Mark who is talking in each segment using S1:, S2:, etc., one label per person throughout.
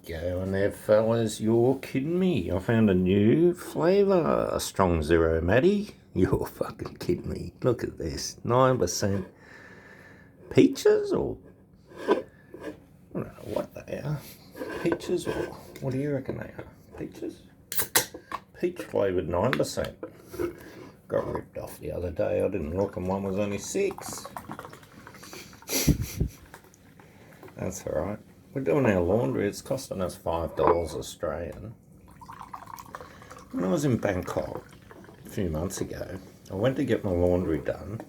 S1: Go on there, fellas. You're kidding me. I found a new flavour. A strong zero, Matty. You're fucking kidding me. Look at this. 9% peaches or... I don't know what they are. Peaches or... What do you reckon they are? Peaches? Peach flavoured 9%. Got ripped off the other day. I didn't look and one was only 6. That's alright. We're doing our laundry. It's costing us $5 Australian. When I was in Bangkok a few months ago, I went to get my laundry done,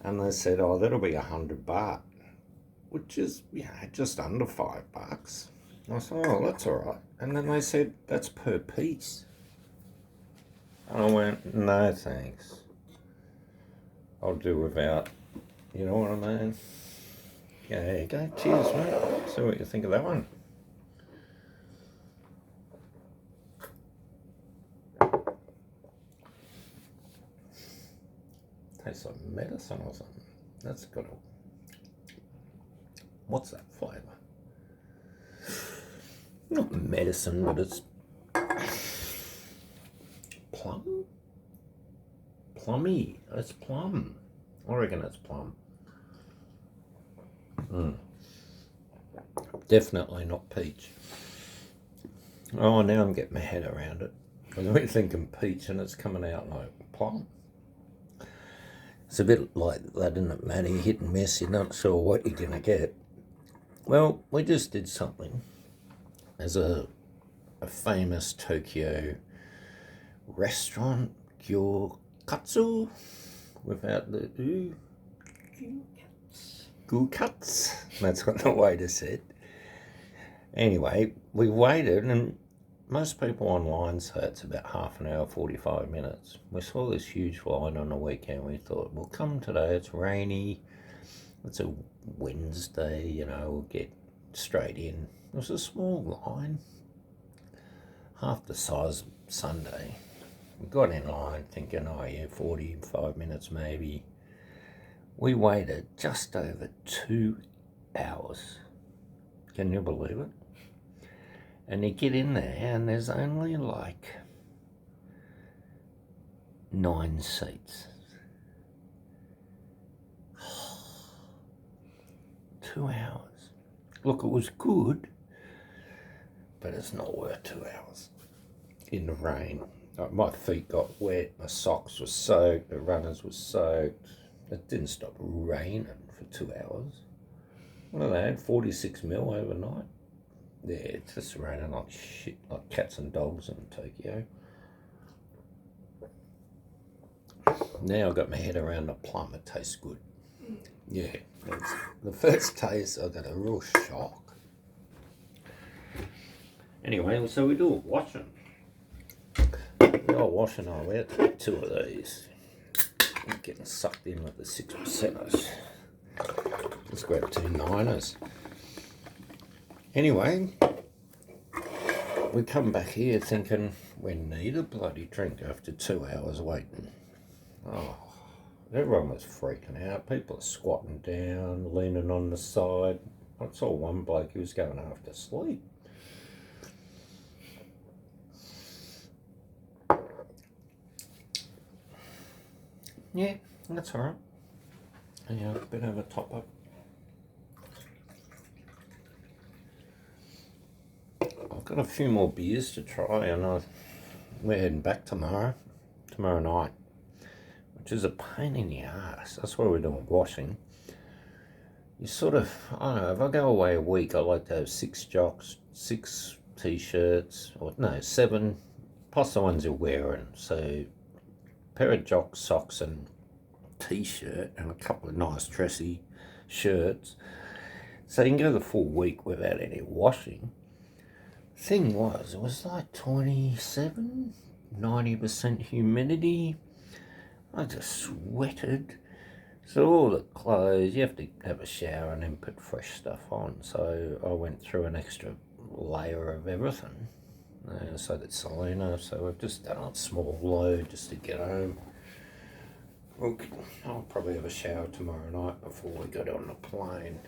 S1: and they said, "Oh, that'll be 100 baht," which is just under $5. And I said, "Oh, that's all right." And then they said, "That's per piece." And I went, "No, thanks. I'll do without." You know what I mean? Yeah, there you go. Cheers, mate. See what you think of that one. Tastes like medicine or something. That's good. What's that flavour? Not medicine, but it's plum? Plummy. It's plum. I reckon it's plum. Definitely not peach. Oh, now I'm getting my head around it. Because we're thinking peach and it's coming out like plum. It's a bit like that, isn't it, Matty? Hit and miss, you're not sure what you're going to get. Well, we just did something as a famous Tokyo restaurant, Gyokatsu, without the ooh. Gucuts. That's what the waiter said. Anyway, we waited, and most people online say it's about half an hour, 45 minutes. We saw this huge line on the weekend. We thought, we'll come today. It's rainy. It's a Wednesday, we'll get straight in. It was a small line, half the size of Sunday. We got in line thinking, 45 minutes maybe. We waited just over 2 hours. Can you believe it? And you get in there and there's only like 9 seats. 2 hours. Look, it was good, but it's not worth 2 hours in the rain. My feet got wet, my socks were soaked, the runners were soaked. It didn't stop raining for 2 hours. What have they had? 46 mil overnight? Yeah, it's just raining like shit, like cats and dogs in Tokyo. Now I've got my head around the plum. It tastes good. Yeah, the first taste I got a real shock. Anyway, so we do a washing. Washing, we had to get 2 of these. I'm getting sucked in with the 6%ers. Let's grab 2 9ers. Anyway, we come back here thinking we need a bloody drink after 2 hours waiting. Oh, everyone was freaking out. People are squatting down, leaning on the side. I saw one bloke, he was going half to sleep. Yeah, that's alright. Yeah, a bit of a top up. I've got a few more beers to try, and we're heading back tomorrow night, which is a pain in the ass. That's why we're doing washing. You sort of, I don't know, if I go away a week, I like to have 6 jocks, 6 t-shirts, or no, 7, plus the ones you're wearing. So, a pair of jock socks and t-shirt and a couple of nice dressy shirts. So you can go the full week without any washing. Thing was, it was like 27, 90% humidity. I just sweated. So all the clothes, you have to have a shower and then put fresh stuff on. So I went through an extra layer of everything. So did Selena. So we've just done a small load just to get home. I'll probably have a shower tomorrow night before we go on the plane.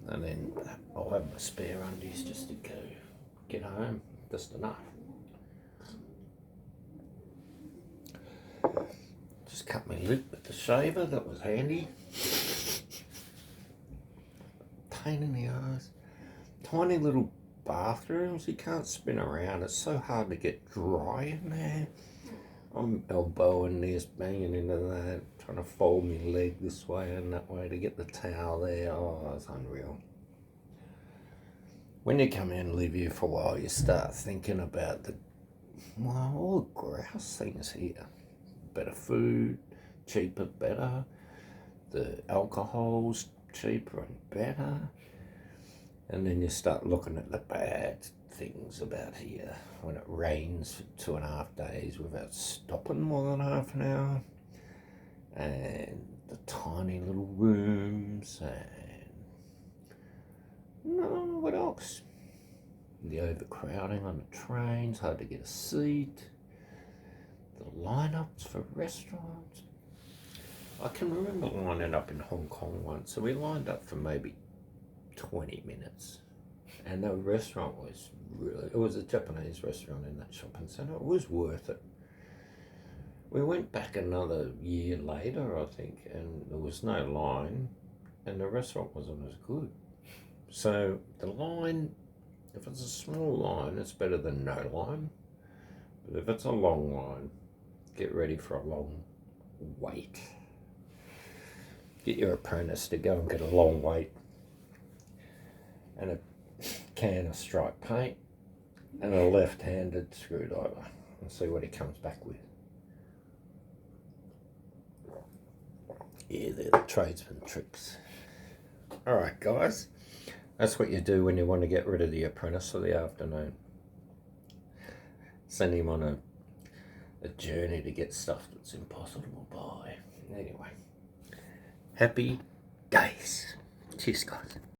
S1: And then I'll have my spare undies just to go get home, just enough. Just cut my lip with the shaver, that was handy. Pain in the ass. Tiny little bathrooms, you can't spin around, it's so hard to get dry in there. I'm elbowing this, banging into that, trying to fold my leg this way and that way to get the towel there. Oh, it's unreal. When you come in and live here for a while, you start thinking about all the grouse things here. Better food, cheaper, better. The alcohol's cheaper and better. And then you start looking at the bad things about here. When it rains for 2.5 days without stopping more than half an hour. And the tiny little rooms and what else? The overcrowding on the trains, hard to get a seat. The lineups for restaurants. I can remember lining up in Hong Kong once, so we lined up for maybe 20 minutes. And the restaurant was it was a Japanese restaurant in that shopping centre. It was worth it. We went back another year later, I think, and there was no line, and the restaurant wasn't as good. So the line, if it's a small line, it's better than no line. But if it's a long line, get ready for a long wait. Get your apprentice to go and get a long wait and a can of stripe paint and a left-handed screwdriver and see what he comes back with. Yeah, they're the tradesman tricks. Alright guys, that's what you do when you want to get rid of the apprentice for the afternoon. Send him on a journey to get stuff that's impossible to buy. Anyway, happy days. Cheers guys.